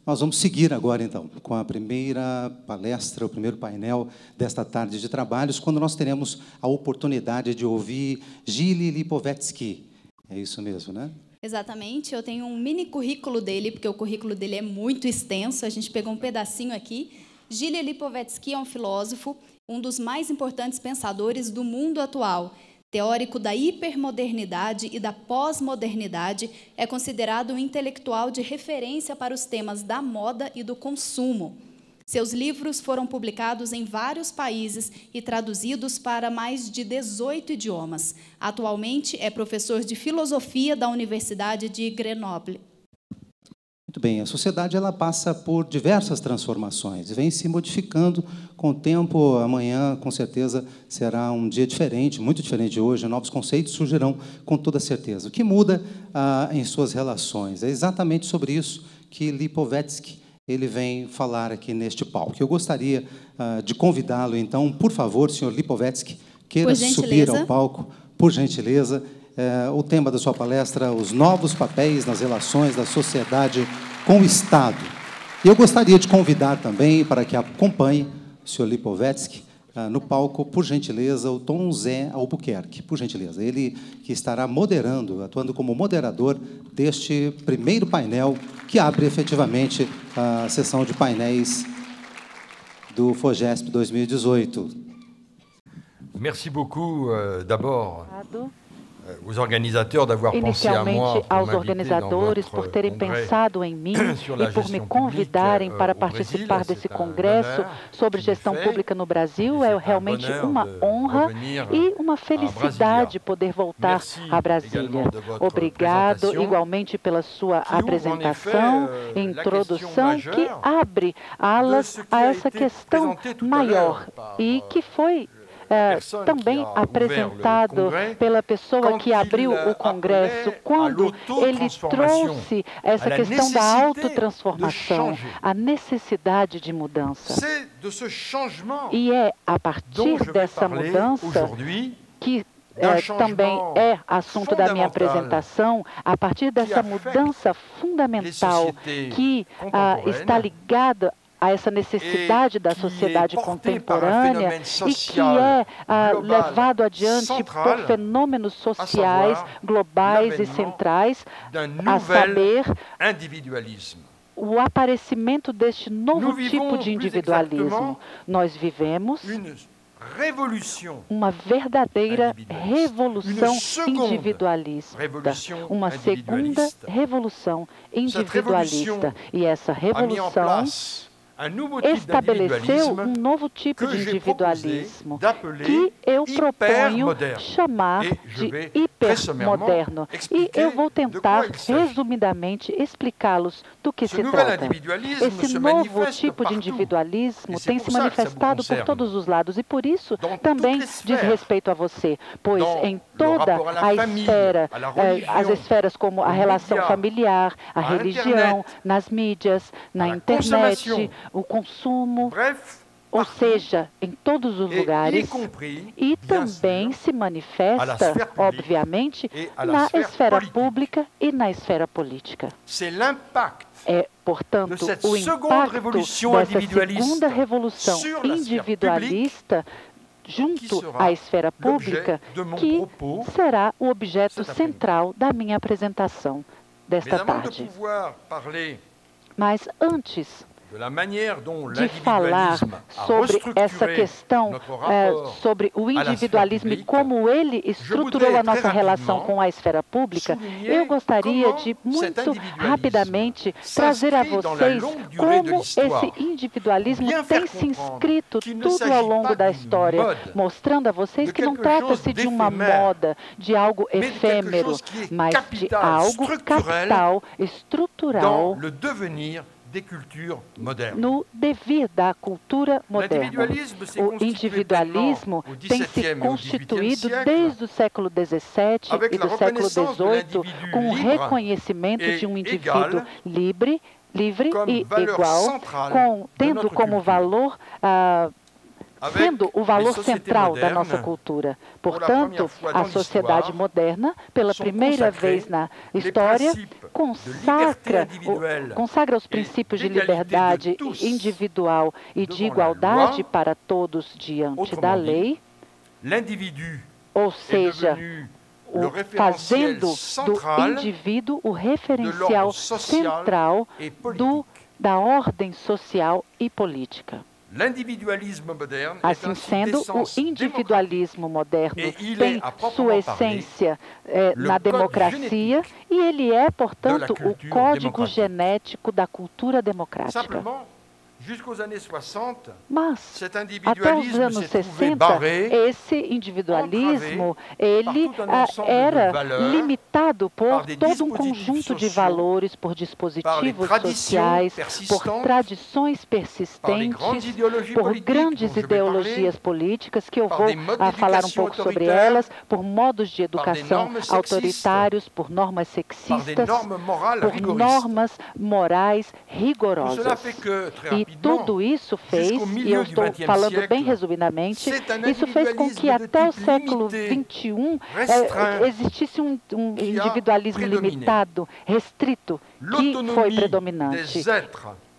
Nós vamos seguir agora, então, com a primeira palestra, o primeiro painel desta tarde de trabalhos, quando nós teremos a oportunidade de ouvir Gili Lipovetsky. É isso mesmo, né? Exatamente. Eu tenho um mini currículo dele, porque o currículo dele é muito extenso. A gente pegou um pedacinho aqui. Gili Lipovetsky é um filósofo, um dos mais importantes pensadores do mundo atual. Teórico da hipermodernidade e da pós-modernidade, é considerado um intelectual de referência para os temas da moda e do consumo. Seus livros foram publicados em vários países e traduzidos para mais de 18 idiomas. Atualmente, é professor de filosofia da Universidade de Grenoble. Muito bem, a sociedade ela passa por diversas transformações, vem se modificando com o tempo. Amanhã, com certeza, será um dia diferente, muito diferente de hoje. Novos conceitos surgirão com toda certeza. O que muda em suas relações? É exatamente sobre isso que Lipovetsky ele vem falar aqui neste palco. Eu gostaria de convidá-lo, então, por favor, senhor Lipovetsky, queira subir ao palco, por gentileza. O tema da sua palestra, os novos papéis nas relações da sociedade com o Estado. E eu gostaria de convidar também para que acompanhe o senhor Lipovetsky no palco, por gentileza, o Tom Zé Albuquerque, por gentileza. Ele que estará moderando, atuando como moderador deste primeiro painel, que abre efetivamente a sessão de painéis do FOGESP 2018. Merci beaucoup, d'abord. Os organizadores Inicialmente, aos organizadores por terem pensado em mim e por me convidarem para participar desse congresso sobre gestão pública no Brasil. É realmente uma honra e uma felicidade poder voltar a Brasília. Obrigado igualmente pela sua apresentação e introdução, que abre alas a essa questão maior e que foi também apresentado pela pessoa que abriu o Congresso, quando ele trouxe essa questão da autotransformação, a necessidade de mudança. E é a partir dessa mudança que também é assunto da minha apresentação, a partir dessa mudança fundamental que está ligada a essa necessidade da sociedade contemporânea e que é levado adiante por fenômenos sociais, globais e centrais, a saber, o aparecimento deste novo tipo de individualismo. Nós vivemos uma verdadeira revolução individualista, uma segunda revolução individualista. E essa revolução estabeleceu um novo tipo de individualismo que eu proponho chamar de hipermoderno. E eu vou tentar, resumidamente, explicá-los do que se trata. Esse novo tipo de individualismo tem se manifestado por todos os lados e, por isso, também diz respeito a você, pois em toda a esfera, as esferas como a relação familiar, a religião, nas mídias, na internet, o consumo, ou seja, em todos os lugares, e também se manifesta, obviamente, na esfera pública e na esfera política. É, portanto, o impacto dessa segunda revolução individualista junto à esfera pública, que será o objeto central da minha apresentação desta tarde. Mas antes de falar sobre essa questão, sobre o individualismo e como ele estruturou a nossa relação com a esfera pública, eu gostaria de, muito rapidamente, trazer a vocês como esse individualismo tem se inscrito tudo ao longo da história, mostrando a vocês que não trata-se de uma moda, de algo efêmero, mas de algo capital, estrutural, no devir da cultura moderna. O individualismo tem se constituído desde o século XVII e do século XVIII com o reconhecimento de um indivíduo livre e igual, tendo como valor sendo o valor central da nossa cultura. Portanto, a sociedade moderna, pela primeira vez na história, consagra os princípios de liberdade individual e de igualdade para todos diante da lei, ou seja, fazendo do indivíduo o referencial central da ordem social e política. Assim sendo, o individualismo moderno tem sua essência na democracia e ele é, portanto, o código genético da cultura democrática. Mas, até os anos 60, esse individualismo ele era limitado por todo um conjunto de valores, por dispositivos sociais, por tradições persistentes, por grandes ideologias políticas, que eu vou falar um pouco sobre elas, por modos de educação autoritários, por normas sexistas, por normas morais rigorosas. E tudo isso fez, e eu estou falando bem resumidamente, isso fez com que até o século XXI existisse um individualismo limitado, restrito, que foi predominante.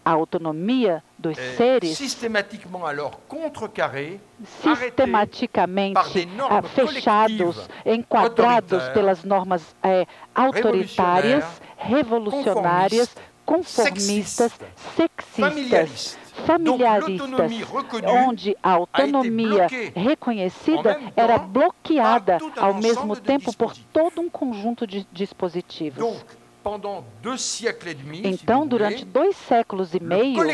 A autonomia dos seres sistematicamente fechados, enquadrados pelas normas autoritárias, revolucionárias, conformistas, sexistas, familiaristas, onde a autonomia reconhecida era bloqueada ao mesmo tempo por todo um conjunto de dispositivos. Então, durante 2 séculos e meio, o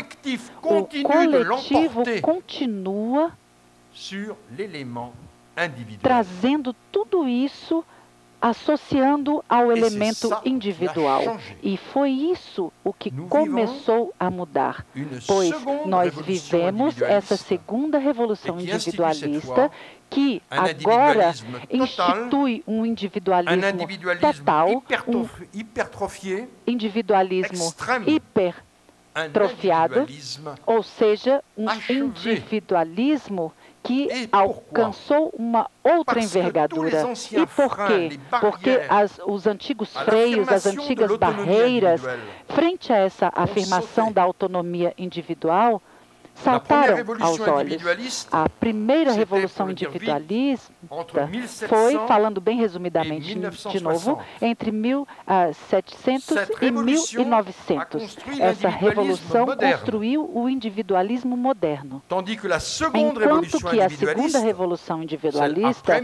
coletivo continua trazendo tudo isso, associando ao elemento individual. E foi isso o que começou a mudar, pois nós vivemos essa segunda revolução individualista que agora institui um individualismo total, um individualismo hipertrofiado, ou seja, um individualismo que alcançou uma outra envergadura. E por quê? Porque os antigos freios, as antigas barreiras, frente a essa afirmação da autonomia individual, saltaram aos olhos. A primeira revolução individualista foi, falando bem resumidamente de novo, entre 1700 e 1900. Essa revolução construiu o individualismo moderno. Enquanto que a segunda revolução individualista,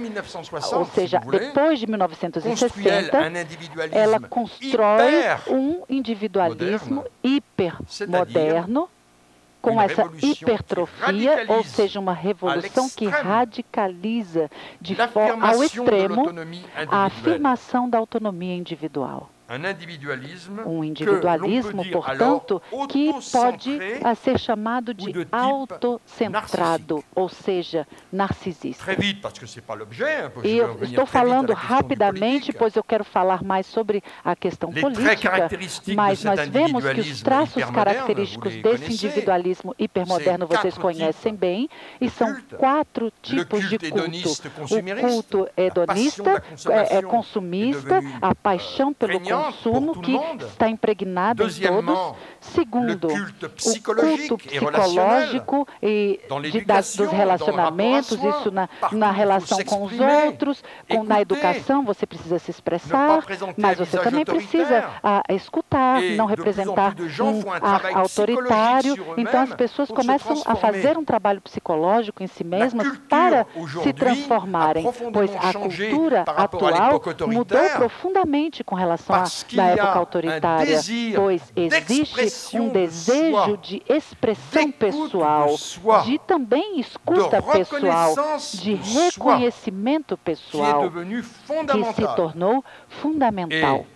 ou seja, depois de 1960, ela constrói um individualismo hipermoderno, com essa hipertrofia, ou seja, uma revolução que radicaliza ao extremo a afirmação da autonomia individual. Um individualismo, portanto, que pode ser chamado de autocentrado, ou seja, narcisista. E eu estou falando rapidamente, pois eu quero falar mais sobre a questão política, mas nós vemos que os traços característicos desse individualismo hipermoderno vocês conhecem bem, e são 4 tipos de culto. O culto hedonista, consumista, a paixão pelo consumo, que está impregnado em todos. Segundo, o culto psicológico e dos relacionamentos, isso na relação com os outros, na educação você precisa se expressar, mas você também precisa escutar, não representar um ar autoritário. Então as pessoas começam a fazer um trabalho psicológico em si mesmas para se transformarem, pois a cultura atual mudou profundamente com relação da época autoritária, pois existe um desejo de expressão pessoal, de também escuta pessoal, de reconhecimento pessoal, que se tornou fundamental.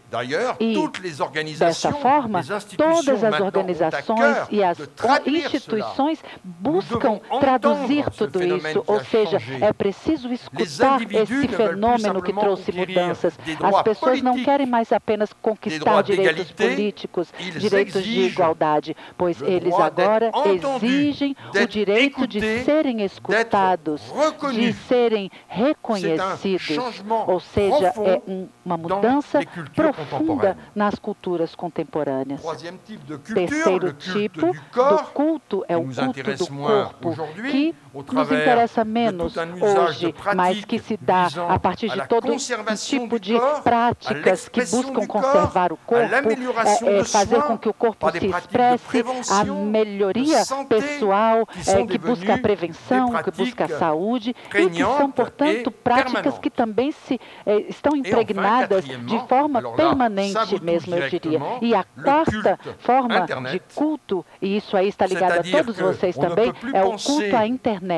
E, dessa forma, todas as organizações e as instituições buscam traduzir tudo isso, ou seja, é preciso escutar esse fenômeno que trouxe mudanças. As pessoas não querem mais apenas conquistar direitos políticos, direitos de igualdade, pois eles agora exigem o direito de serem escutados, de serem reconhecidos, ou seja, é uma mudança profunda nas culturas contemporâneas. Terceiro tipo do culto é o culto do corpo, que nos interessa menos hoje, mas que se dá a partir de todo tipo de práticas que buscam conservar o corpo, fazer com que o corpo se expresse, a melhoria pessoal, que busca a prevenção, que busca a saúde, e que são, portanto, práticas que também estão impregnadas de forma permanente mesmo, eu diria. E a quarta forma de culto, e isso aí está ligado a todos vocês também, é o culto à internet.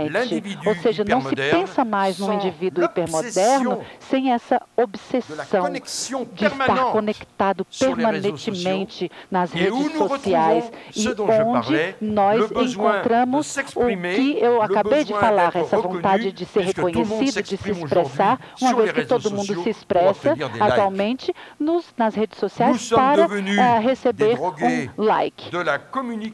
Ou seja, não se pensa mais no indivíduo hipermoderno sem essa obsessão de estar conectado permanentemente nas redes sociais, e onde nós encontramos o que eu acabei de falar, essa vontade de ser reconhecido, de se expressar, uma vez que todo mundo se expressa atualmente nas redes sociais para receber um like.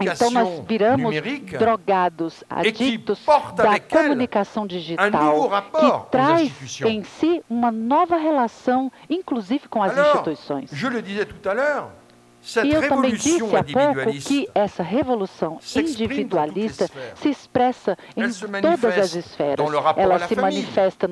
Então nós viramos drogados, adictos da comunicação digital, que traz em si uma nova relação, inclusive com as instituições. E eu também disse há pouco que essa revolução individualista se expressa em todas as esferas. Ela se manifesta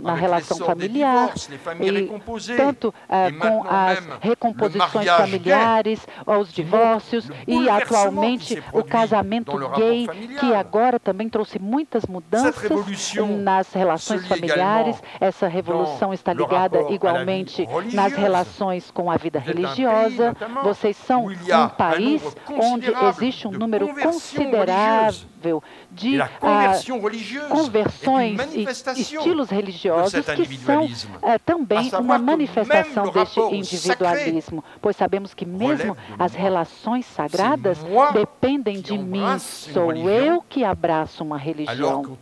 na relação familiar, e tanto com as recomposições familiares, os divórcios, e atualmente o casamento gay, que agora também trouxe muitas mudanças nas relações familiares. Essa revolução está ligada igualmente nas relações com a vida religiosa. Vocês são um país onde existe um número considerável de conversões e estilos religiosos que são também uma manifestação deste individualismo, pois sabemos que mesmo as relações sagradas dependem de mim, sou eu que abraço uma religião,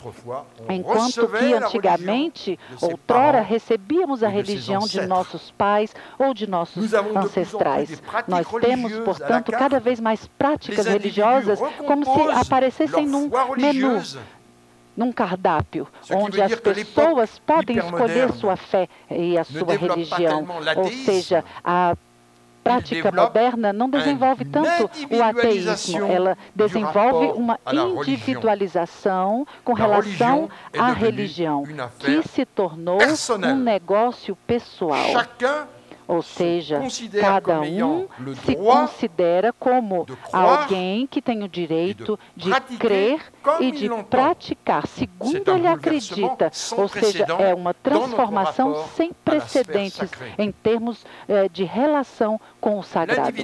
enquanto que antigamente, outrora, recebíamos a religião de nossos pais ou de nossos ancestrais. Nós temos, portanto, cada vez mais práticas religiosas como se aparecessem num menu, num cardápio, onde as pessoas podem escolher sua fé e a sua religião. Ou seja, a prática moderna não desenvolve tanto o ateísmo, ela desenvolve uma individualização com relação à religião, que se tornou um negócio pessoal. Ou seja, cada um se considera como alguém que tem o direito de crer e de praticar segundo ele acredita. Ou seja, é uma transformação sem precedentes em termos de relação com o sagrado.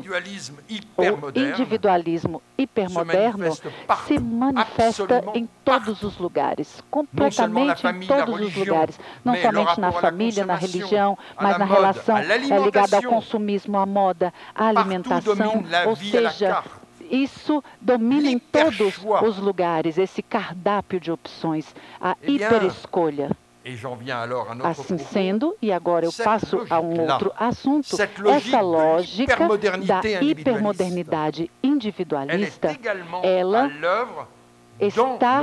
O individualismo hipermoderno se manifesta em todos os lugares, completamente em todos os lugares, não somente na família, na religião, mas na relação ligada ao consumismo, à moda, à alimentação, ou seja, isso domina em todos os lugares, esse cardápio de opções, a hiperescolha. Assim sendo, e agora eu passo a um outro assunto, essa lógica da hipermodernidade individualista, ela está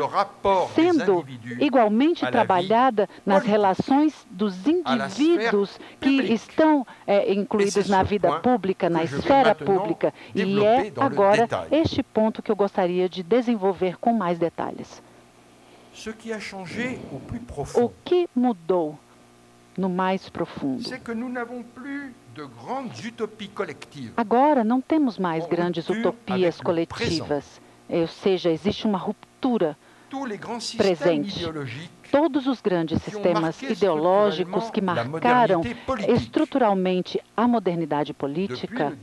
sendo igualmente trabalhada nas relações dos indivíduos que estão incluídos na vida pública, na esfera pública. E é agora este ponto que eu gostaria de desenvolver com mais detalhes. O que mudou no mais profundo? Agora não temos mais grandes utopias coletivas. Ou seja, existe uma ruptura presente. Todos os grandes sistemas ideológicos que marcaram estruturalmente a modernidade política,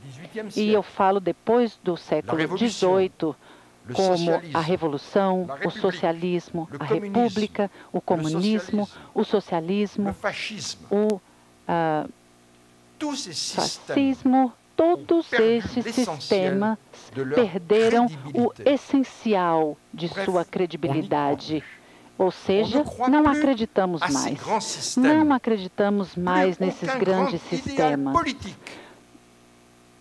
e eu falo depois do século XVIII, como a Revolução, o Socialismo, a República, o Comunismo, o Socialismo, fascismo, todos esses sistemas perderam o essencial de sua credibilidade. Ou seja, não acreditamos mais. Não acreditamos mais nesses grandes sistemas.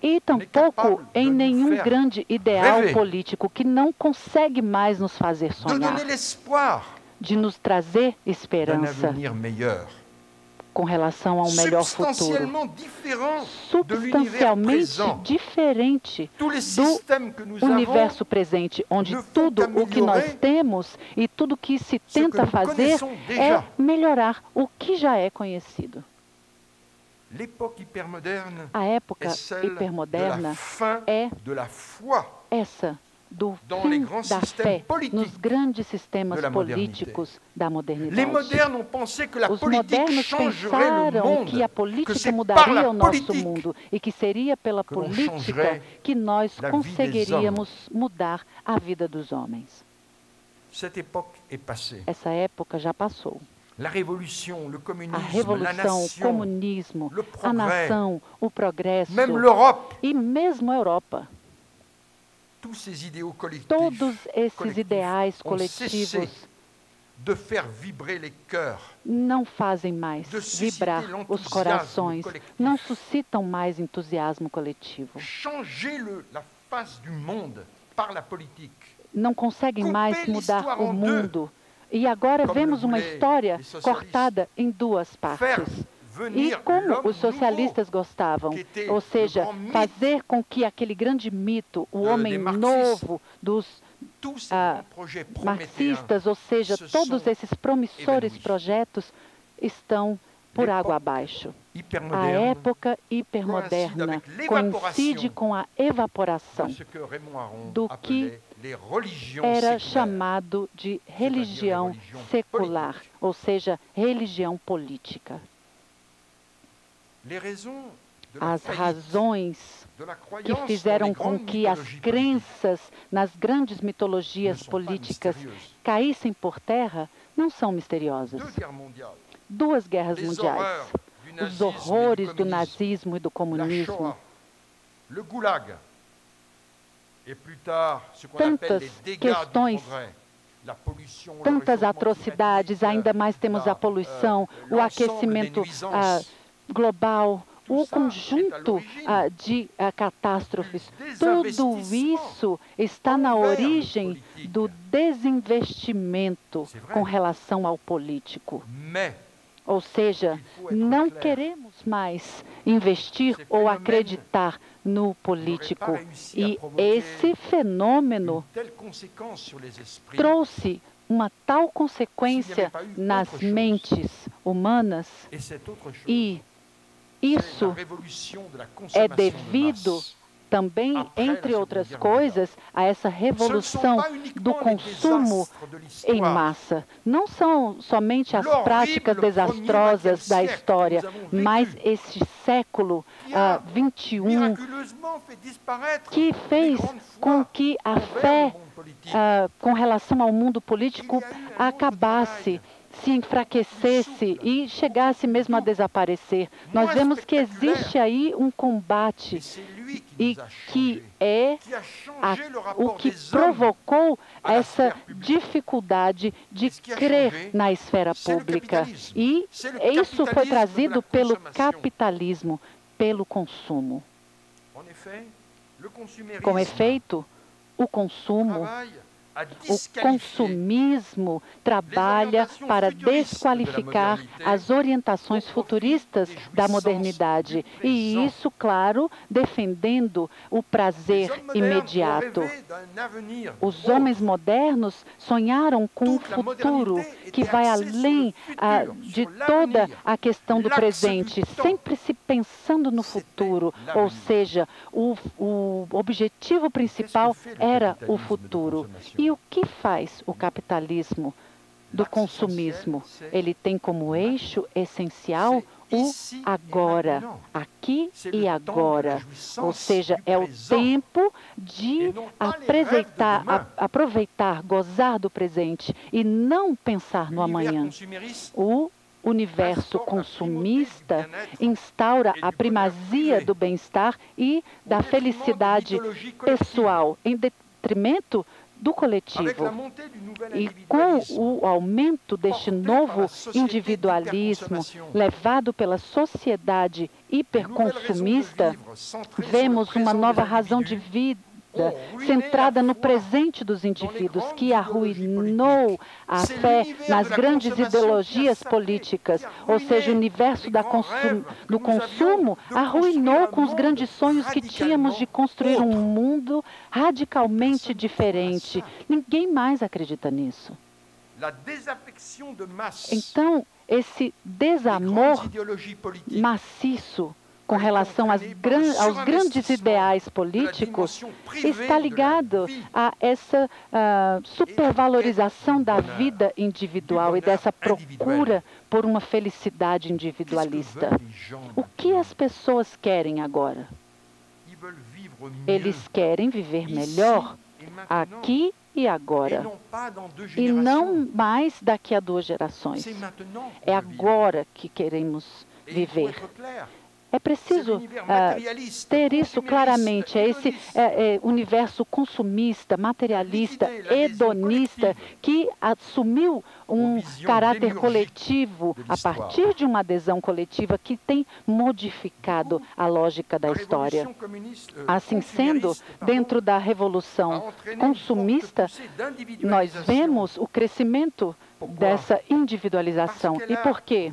E tampouco em nenhum grande ideal político que não consegue mais nos fazer sonhar, de nos trazer esperança com relação a um melhor futuro, substancialmente diferente do universo presente, onde tudo o que nós temos e tudo o que se tenta fazer é melhorar o que já é conhecido. A época hipermoderna é essa do fim da fé nos grandes sistemas políticos da modernidade. Os modernos pensaram que a política mudaria o nosso mundo e que seria pela política que nós conseguiríamos mudar a vida dos homens. Essa época já passou. A revolução, o comunismo, a nação, o progresso e mesmo a Europa. Todos esses ideais coletivos não fazem mais vibrar os corações, não suscitam mais entusiasmo coletivo. Não conseguem mais mudar o mundo. E agora vemos uma história cortada em duas partes. E como os socialistas gostavam, ou seja, fazer com que aquele grande mito, o homem novo dos marxistas, ou seja, todos esses promissores projetos estão por água abaixo. A época hipermoderna coincide com a evaporação do que era chamado de religião secular, ou seja, religião política. As razões que fizeram com que as crenças nas grandes mitologias políticas caíssem por terra não são misteriosas. Duas guerras mundiais, os horrores do nazismo e do comunismo, tantas questões, tantas atrocidades, ainda mais temos a poluição, o aquecimento global, o conjunto de catástrofes. Tudo isso está na origem do desinvestimento com relação ao político. Ou seja, não queremos mais investir ou acreditar no político. E esse fenômeno trouxe uma tal consequência nas mentes humanas, e isso é devido também, entre outras coisas, a essa revolução do consumo em massa. Não são somente as práticas desastrosas da história, mas esse século XXI que fez com que a fé com relação ao mundo político acabasse, se enfraquecesse e chegasse mesmo a desaparecer. Nós vemos que existe aí um combate e que é o que provocou essa dificuldade de crer na esfera pública. E isso foi trazido pelo capitalismo, pelo consumo. Com efeito, o consumo, o consumismo trabalha para desqualificar as orientações futuristas da modernidade. E isso, claro, defendendo o prazer imediato. Os homens modernos sonharam com um futuro que vai além de toda a questão do presente, sempre se pensando no futuro. Ou seja, o objetivo principal era o futuro. E o que faz o capitalismo do consumismo? Ele tem como eixo essencial o agora, aqui e agora. Ou seja, é o tempo de aproveitar, gozar do presente e não pensar no amanhã. O universo consumista instaura a primazia do bem-estar e da felicidade pessoal, em detrimento do coletivo. E com o aumento deste novo individualismo levado pela sociedade hiperconsumista, vemos uma nova razão de vida centrada no presente dos indivíduos, que arruinou a fé nas grandes ideologias políticas, ou seja, o universo do consumo arruinou com os grandes sonhos que tínhamos de construir um mundo radicalmente diferente. Ninguém mais acredita nisso. Então, esse desamor maciço com relação aos grandes ideais políticos está ligado a essa supervalorização da vida individual e dessa procura por uma felicidade individualista. O que as pessoas querem agora? Eles querem viver melhor aqui e agora, e não mais daqui a 2 gerações. É agora que queremos viver. É preciso ter isso claramente. É esse universo consumista, materialista, hedonista, que assumiu um caráter coletivo a partir de uma adesão coletiva que tem modificado a lógica da história. Assim sendo, dentro da revolução consumista, nós vemos o crescimento dessa individualização. E por quê?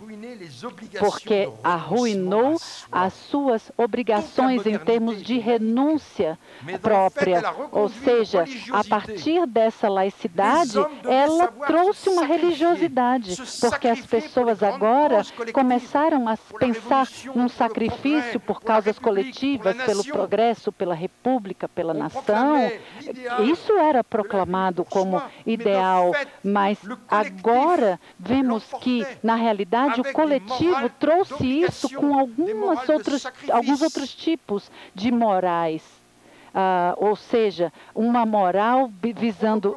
Porque arruinou as suas obrigações em termos de renúncia própria. Ou seja, a partir dessa laicidade, ela trouxe uma religiosidade, porque as pessoas agora começaram a pensar num sacrifício por causas coletivas, pelo progresso, pela república, pela nação. Isso era proclamado como ideal, mas agora vemos que, na realidade, o coletivo trouxe isso com alguns outros tipos de morais. Ou seja, uma moral visando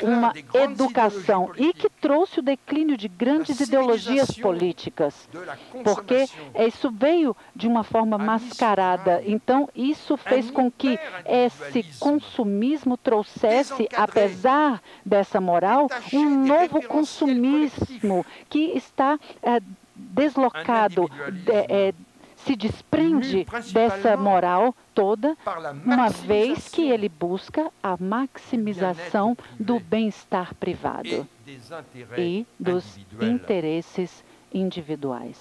uma educação e que trouxe o declínio de grandes ideologias políticas, porque isso veio de uma forma mascarada. Então, isso fez com que esse consumismo trouxesse, apesar dessa moral, um novo consumismo que está deslocado, se desprende dessa moral toda, uma vez que ele busca a maximização do bem-estar privado e dos interesses individuais.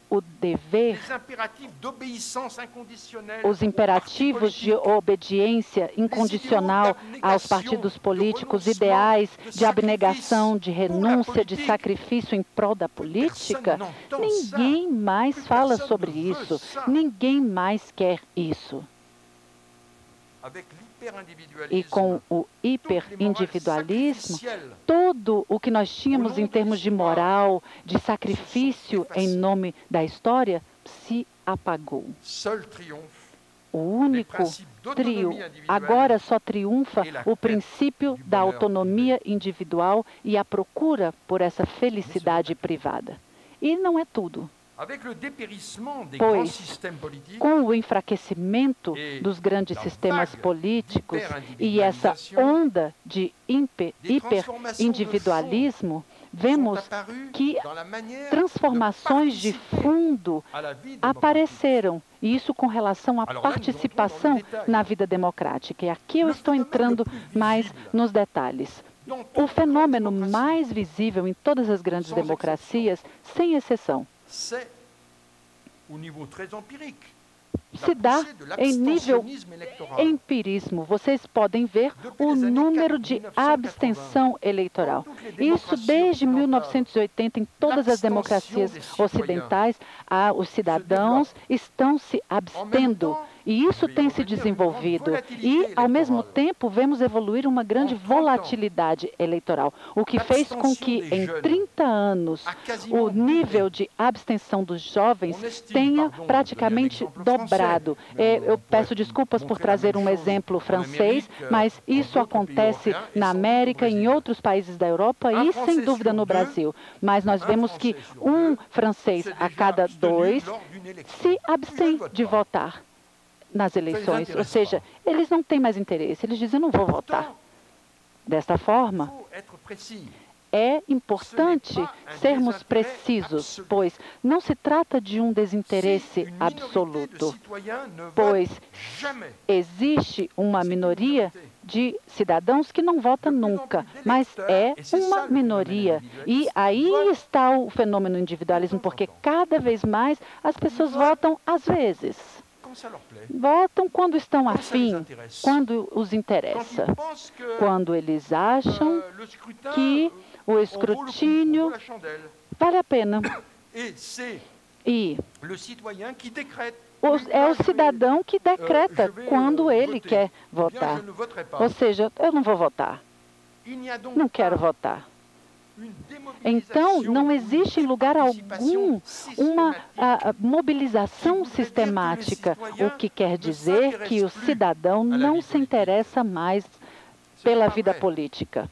O dever, os imperativos de obediência incondicional aos partidos políticos, ideais de abnegação, de renúncia, de sacrifício em prol da política, ninguém mais fala sobre isso, ninguém mais quer isso. E com o hiperindividualismo, todo o que nós tínhamos em termos de moral, de sacrifício em nome da história, se apagou. O único trio, agora só triunfa o princípio da autonomia individual e a procura por essa felicidade privada. E não é tudo. Pois, com o enfraquecimento dos grandes sistemas políticos e essa onda de hiperindividualismo, vemos que transformações de fundo apareceram, e isso com relação à participação na vida democrática. E aqui eu estou entrando mais nos detalhes. O fenômeno mais visível em todas as grandes democracias, sem exceção, se dá em nível empirismo. Vocês podem ver o número de abstenção eleitoral. Isso desde 1980 em todas as democracias ocidentais, os cidadãos estão se abstendo E isso tem se desenvolvido. E, ao mesmo tempo, vemos evoluir uma grande volatilidade eleitoral, o que fez com que, em 30 anos, o nível de abstenção dos jovens tenha praticamente dobrado. Eu peço desculpas por trazer um exemplo francês, mas isso acontece na América, em outros países da Europa e, sem dúvida, no Brasil. Mas nós vemos que um francês a cada 2 se abstém de votar nas eleições. Ou seja, eles não têm mais interesse, eles dizem, não vou votar. Desta forma, é importante sermos precisos, pois não se trata de um desinteresse absoluto, pois existe uma minoria de cidadãos que não vota nunca, mas é uma minoria. E aí está o fenômeno individualismo, porque cada vez mais as pessoas votam às vezes. Votam quando estão afim, quando os interessa, quando eles acham que o escrutínio vale a pena. E é o cidadão que decreta quando ele quer votar. Ou seja, eu não vou votar. Não quero votar. Então, não existe em lugar algum uma mobilização sistemática, o que quer dizer que o cidadão não se interessa mais pela vida política.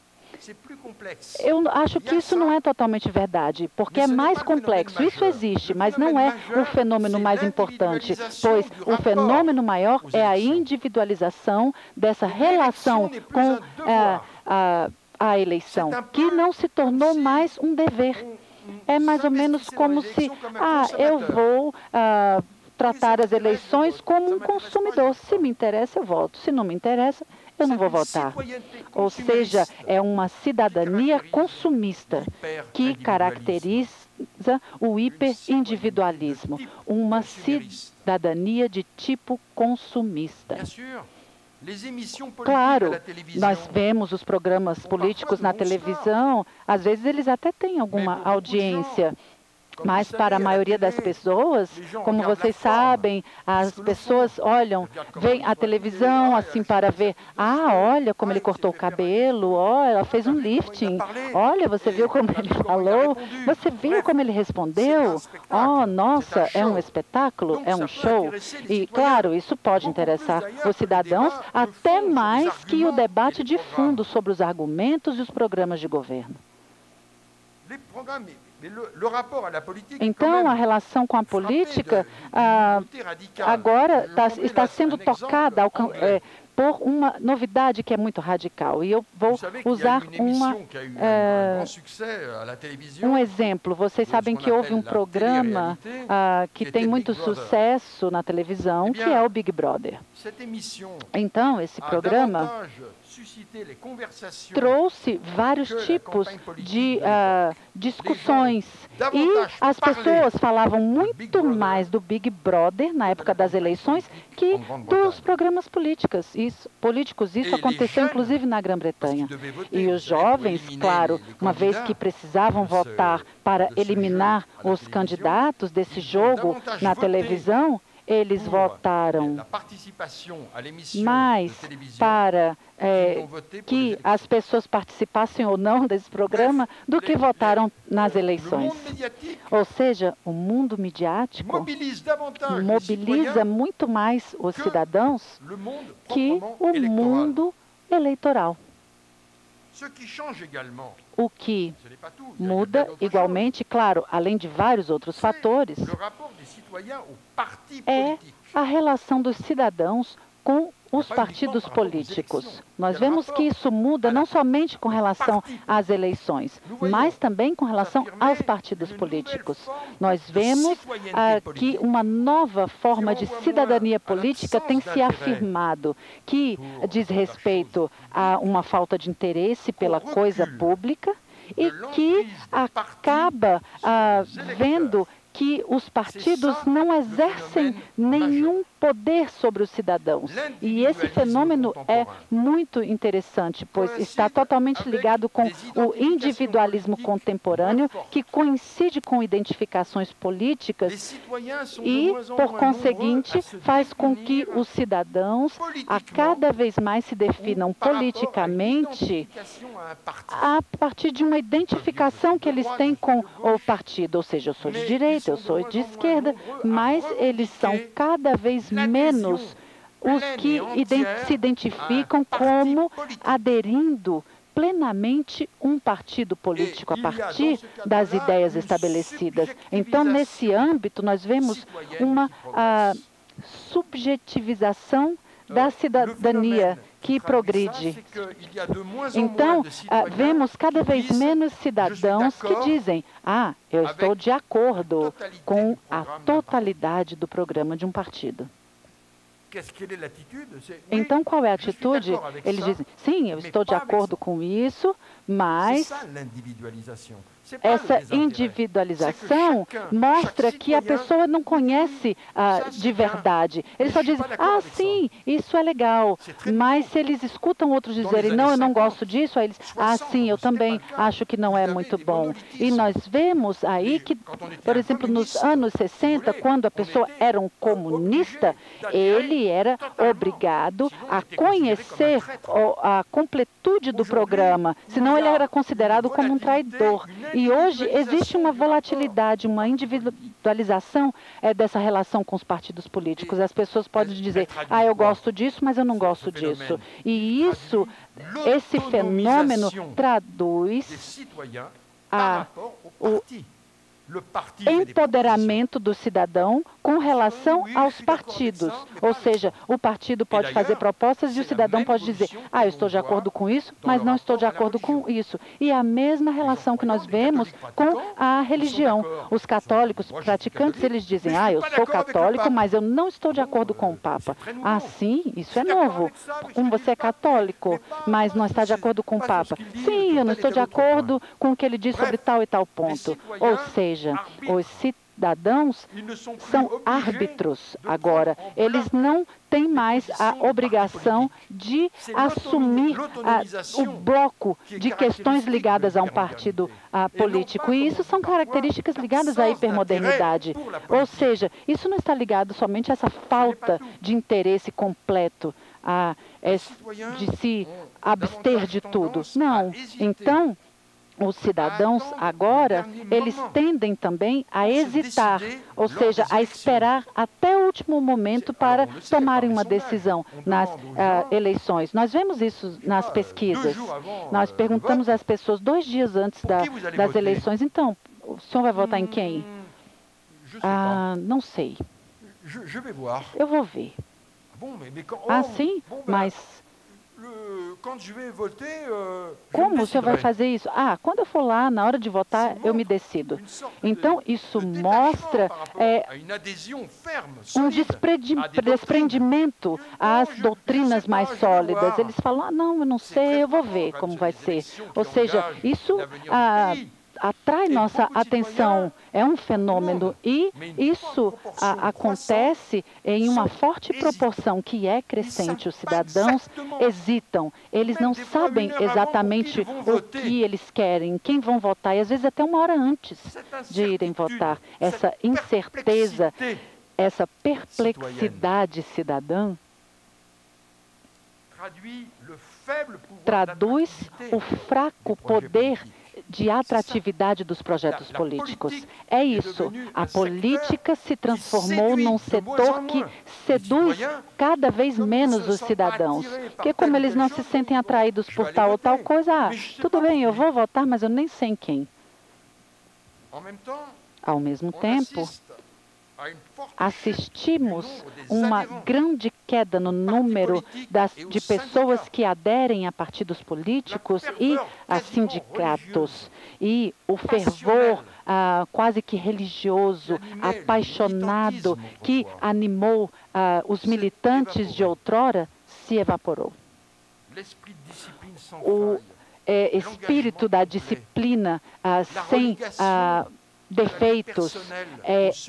Eu acho que isso não é totalmente verdade, porque é mais complexo. Isso existe, mas não é o fenômeno mais importante, pois o fenômeno maior é a individualização dessa relação com a eleição, que não se tornou mais um dever. É mais ou menos como se, eu vou tratar as eleições como um consumidor. Se me interessa, eu voto. Se não me interessa, eu não vou votar. Ou seja, é uma cidadania consumista que caracteriza o hiperindividualismo, uma cidadania de tipo consumista. Claro, nós vemos os programas políticos na televisão, às vezes eles até têm alguma audiência, mas para a maioria das pessoas, como vocês sabem, as pessoas veem a televisão assim para ver, olha como ele cortou o cabelo, ela fez um lifting, olha, você viu como ele falou, você viu como ele respondeu, nossa, é um espetáculo, é um show. E, claro, isso pode interessar os cidadãos até mais que o debate de fundo sobre os argumentos e os programas de governo. Então, a relação com a política agora está sendo tocada por uma novidade que é muito radical. E eu vou usar um exemplo. Vocês sabem que houve um programa que tem muito sucesso na televisão, que é o Big Brother. Então, esse programa trouxe vários tipos de discussões e as pessoas falavam muito mais do Big Brother na época das eleições que dos programas políticos. Isso aconteceu inclusive na Grã-Bretanha. E os jovens, claro, uma vez que precisavam votar para eliminar os candidatos desse jogo na televisão, eles votaram mais para que as pessoas participassem ou não desse programa do que votaram nas eleições. Ou seja, o mundo midiático mobiliza muito mais os cidadãos que o mundo eleitoral. O que muda igualmente, claro, além de vários outros fatores, é a relação dos cidadãos com os partidos políticos. Nós vemos que isso muda não somente com relação às eleições, mas também com relação aos partidos políticos. Nós vemos que uma nova forma de cidadania política tem se afirmado, que diz respeito a uma falta de interesse pela coisa pública e que acaba vendo que os partidos não exercem nenhum poder sobre os cidadãos. E esse fenômeno é muito interessante, pois está totalmente ligado com o individualismo contemporâneo, que coincide com identificações políticas e, por conseguinte, faz com que os cidadãos a cada vez mais se definam politicamente a partir de uma identificação que eles têm com o partido, ou seja, eu sou de direita, eu sou de esquerda, mas eles são cada vez menos os que se identificam como aderindo plenamente um partido político a partir das ideias estabelecidas. Então, nesse âmbito, nós vemos uma subjetivização da cidadania que progride. Então, vemos cada vez menos cidadãos que dizem: eu estou de acordo com a totalidade do programa de um partido. Então, qual é a atitude? Eles dizem: sim, eu estou de acordo com isso, mas essa individualização mostra que a pessoa não conhece de verdade. Eles só dizem: sim, isso é legal. Mas se eles escutam outros dizerem: não, eu não gosto disso, aí eles: sim, eu também acho que não é muito bom. E nós vemos aí que, por exemplo, nos anos 60, quando a pessoa era um comunista, ele era obrigado a conhecer a completude do programa, senão ele era considerado como um traidor. E hoje existe uma volatilidade, uma individualização dessa relação com os partidos políticos. As pessoas podem dizer: eu gosto disso, mas eu não gosto disso. E esse fenômeno traduz o empoderamento do cidadão com relação aos partidos. Ou seja, o partido pode fazer propostas e o cidadão pode dizer: eu estou de acordo com isso, mas não estou de acordo com isso. E é a mesma relação que nós vemos com a religião. Os católicos praticantes, eles dizem: eu sou católico, mas eu não estou de acordo com o Papa. Sim, isso é novo. Como você é católico, mas não está de acordo com o Papa? Sim, eu não estou de acordo com o que ele diz sobre tal e tal ponto. Ou seja, os cidadãos são árbitros agora. Eles não têm mais a obrigação de assumir o bloco de questões ligadas a um partido político. E isso são características ligadas à hipermodernidade. Ou seja, isso não está ligado somente a essa falta de interesse completo, de se abster de tudo. Não. Então, os cidadãos agora, eles tendem também a hesitar, ou seja, a esperar até o último momento para tomarem uma decisão nas eleições. Nós vemos isso nas pesquisas. Nós perguntamos às pessoas 2 dias antes das eleições: então, o senhor vai votar em quem? Não sei. Eu vou ver. Sim? Mas como o senhor vai fazer isso? Quando eu for lá, na hora de votar, eu me decido. Então, isso mostra um desprendimento às doutrinas mais sólidas. Eles falam: não, eu não sei, eu vou ver como vai ser. Ou seja, isso atrai nossa atenção, é um fenômeno, e isso acontece em uma forte proporção que é crescente. Os cidadãos hesitam, eles não sabem exatamente o que eles querem, quem vão votar, e às vezes até 1 hora antes de irem votar. Essa incerteza, essa perplexidade cidadã traduz o fraco poder de atratividade dos projetos políticos. É isso. A política se transformou num setor que seduz cada vez menos os cidadãos. Porque como eles não se sentem atraídos por tal ou tal coisa, tudo bem, eu vou votar, mas eu nem sei em quem. Ao mesmo tempo, assistimos uma grande queda no número de pessoas que aderem a partidos políticos e a sindicatos. E o fervor quase que religioso, apaixonado, que animou os militantes de outrora, se evaporou. O espírito da disciplina sem defeitos,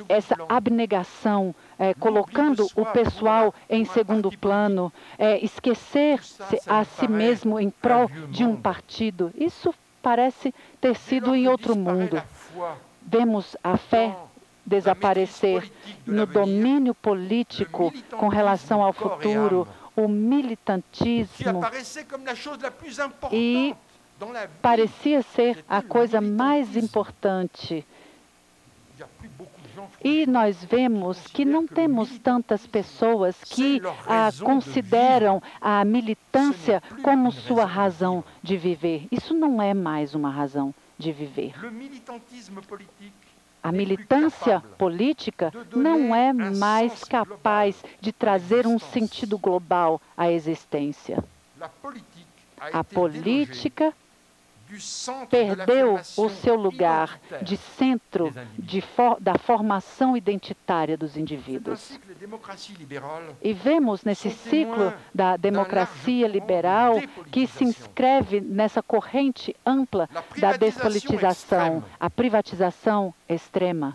essa abnegação, colocando o pessoal em segundo plano, esquecer-se a si mesmo em prol de um partido. Isso parece ter sido em outro mundo. Vemos a fé desaparecer no domínio político com relação ao futuro, o militantismo, e parecia ser a coisa mais importante. E nós vemos que não temos tantas pessoas que consideram a militância como sua razão de viver. Isso não é mais uma razão de viver. A militância política não é mais capaz de trazer um sentido global à existência. A política perdeu o seu lugar de centro da formação identitária dos indivíduos. E vemos nesse ciclo da democracia liberal que se inscreve nessa corrente ampla da despolitização, a privatização extrema.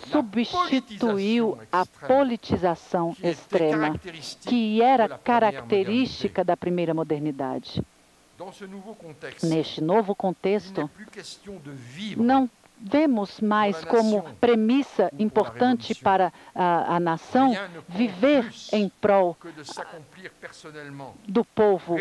Substituiu a politização extrema, que era característica da primeira modernidade. Neste novo contexto, não vemos mais como premissa importante para a nação viver em prol do povo.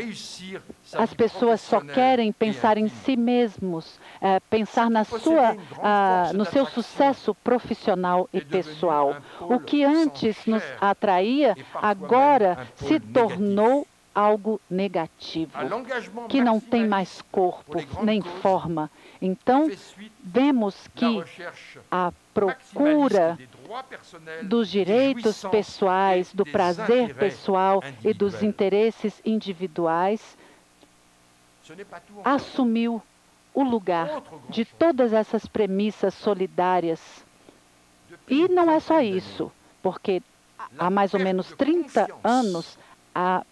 As pessoas só querem pensar em si mesmos, pensar no seu sucesso profissional e pessoal. O que antes nos atraía, agora se tornou algo negativo, que não tem mais corpo nem forma. Então, vemos que a procura dos direitos pessoais, do prazer pessoal e dos interesses individuais assumiu o lugar de todas essas premissas solidárias. E não é só isso, porque há mais ou menos 30 anos, a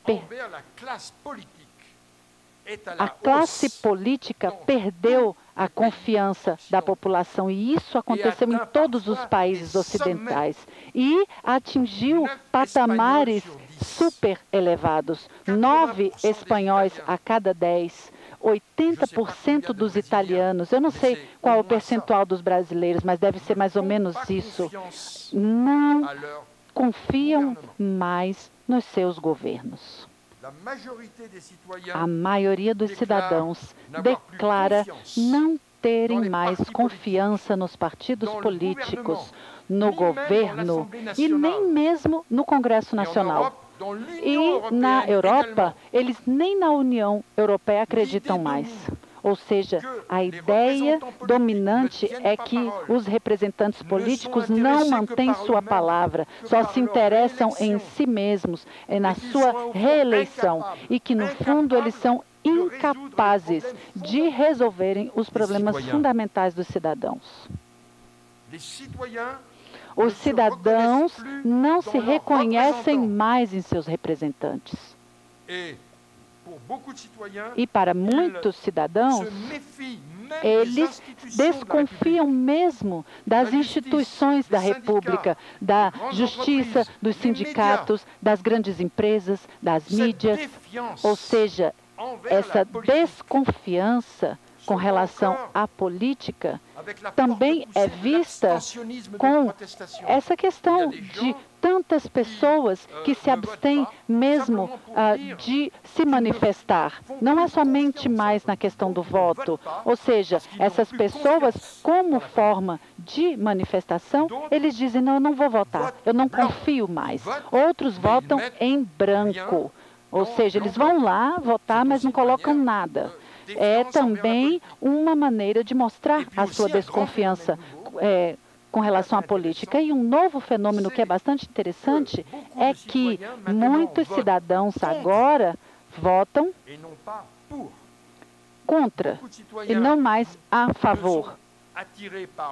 classe política perdeu a confiança da população, e isso aconteceu em todos os países ocidentais e atingiu patamares super elevados. 9 espanhóis a cada 10, 80% dos italianos, eu não sei qual é o percentual dos brasileiros, mas deve ser mais ou menos isso, não confiam mais nos seus governos. A maioria dos cidadãos declara não terem mais confiança nos partidos políticos, no governo e nem mesmo no Congresso Nacional. E na Europa, eles nem na União Europeia acreditam mais. Ou seja, a ideia dominante é que os representantes políticos não mantêm sua palavra, só se interessam em si mesmos, na sua reeleição, e que, no fundo, eles são incapazes de resolverem os problemas fundamentais dos cidadãos. Os cidadãos não se reconhecem mais em seus representantes. E para muitos cidadãos, eles desconfiam mesmo das instituições da República, da justiça, dos sindicatos, das grandes empresas, das mídias. Ou seja, essa desconfiança com relação à política também é vista com essa questão de tantas pessoas que se abstêm mesmo de se manifestar. Não é somente mais na questão do voto. Ou seja, essas pessoas, como forma de manifestação, eles dizem, não, eu não vou votar, eu não confio mais. Outros votam em branco. Ou seja, eles vão lá votar, mas não colocam nada. É também uma maneira de mostrar a sua desconfiança com relação à política. E um novo fenômeno que é bastante interessante é que muitos cidadãos agora votam contra e não mais a favor.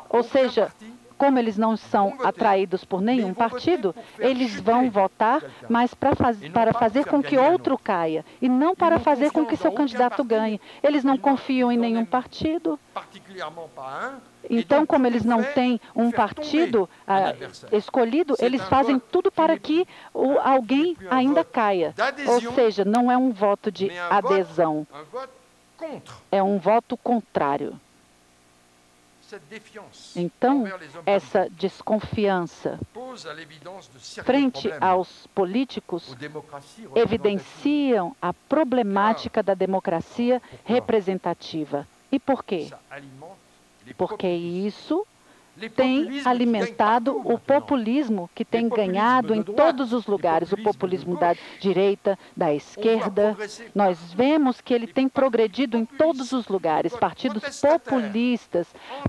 Ou seja, como eles não são atraídos por nenhum partido, eles vão votar, mas para fazer com que outro caia, e não para fazer com que seu candidato ganhe. Eles não confiam em nenhum partido. Então, como eles não têm um partido escolhido, eles fazem tudo para que alguém ainda caia. Ou seja, não é um voto de adesão, é um voto contrário. Então, essa desconfiança frente aos políticos evidenciam a problemática da democracia representativa. E por quê? Porque isso tem alimentado o populismo que tem ganhado em todos os lugares, o populismo da direita, da esquerda. Nós vemos que ele tem progredido em todos os lugares, partidos populistas,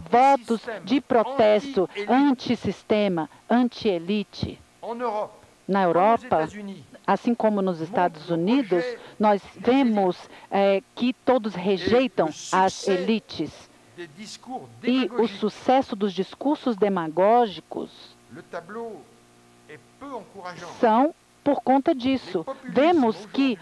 votos de protesto, anti-sistema, anti-elite. Na Europa, assim como nos Estados Unidos, nós vemos que todos rejeitam as elites. E o sucesso dos discursos demagógicos são por conta disso. Vemos que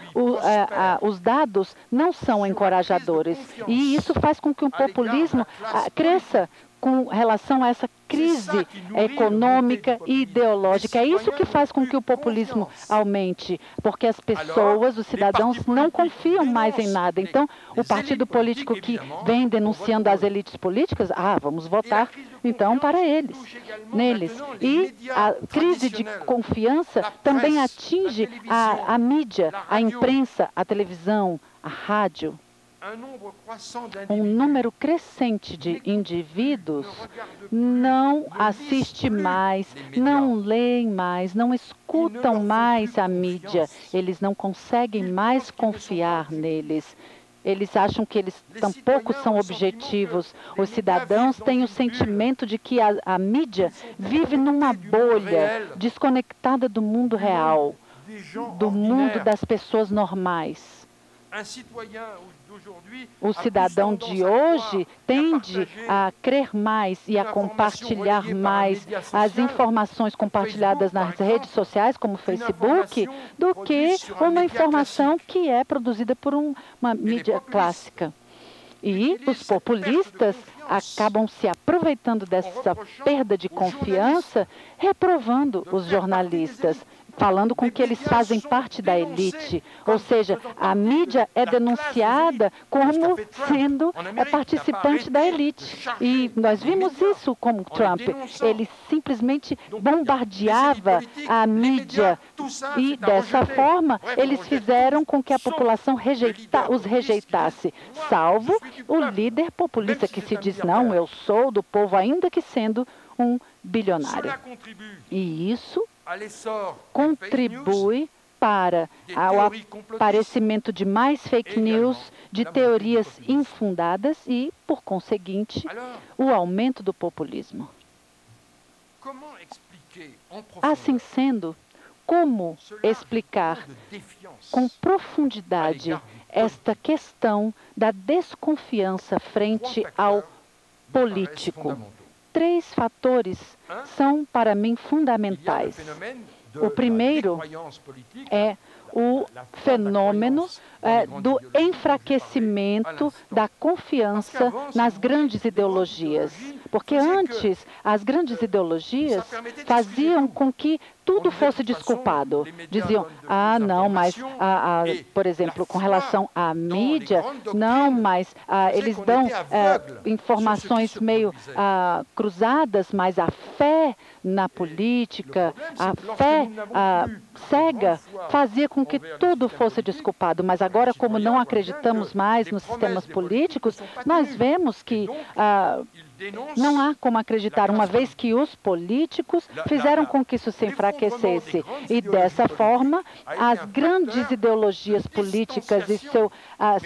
os dados não são encorajadores. E isso faz com que o populismo cresça com relação a essa crise econômica e ideológica. É isso que faz com que o populismo aumente, porque as pessoas, os cidadãos, não confiam mais em nada. Então, o partido político que vem denunciando as elites políticas, vamos votar, então, para neles. E a crise de confiança também atinge a mídia, a imprensa, a televisão, a rádio. Um número crescente de indivíduos não assiste mais, não leem mais, não escutam mais a mídia. Eles não conseguem mais confiar neles. Eles acham que eles tampouco são objetivos. Os cidadãos têm o sentimento de que a mídia vive numa bolha, desconectada do mundo real, do mundo das pessoas normais. O cidadão de hoje tende a crer mais e a compartilhar mais as informações compartilhadas nas redes sociais, como o Facebook, do que uma informação que é produzida por uma mídia clássica. E os populistas acabam se aproveitando dessa perda de confiança, reprovando os jornalistas, falando com que eles fazem parte da elite. Ou seja, a mídia é denunciada como sendo participante da elite. E nós vimos isso com Trump. Ele simplesmente bombardeava a mídia e, dessa forma, eles fizeram com que a população os rejeitasse, salvo o líder populista que se diz, não, eu sou do povo, ainda que sendo um bilionário. E isso contribui para o aparecimento de mais fake news, de teorias infundadas e, por conseguinte, o aumento do populismo. Assim sendo, como explicar com profundidade esta questão da desconfiança frente ao político? 3 fatores são, para mim, fundamentais. O primeiro é o fenômeno do enfraquecimento da confiança nas grandes ideologias. Porque antes, as grandes ideologias faziam com que tudo fosse desculpado. Diziam, não, mas, por exemplo, com relação à mídia, não, mas eles dão informações meio cruzadas, mas a fé na política, a fé cega, fazia com que tudo fosse desculpado. Mas agora, como não acreditamos mais nos sistemas políticos, nós vemos que não há como acreditar, uma vez que os políticos fizeram com que isso se enfraquecesse. E, dessa forma, as grandes ideologias políticas e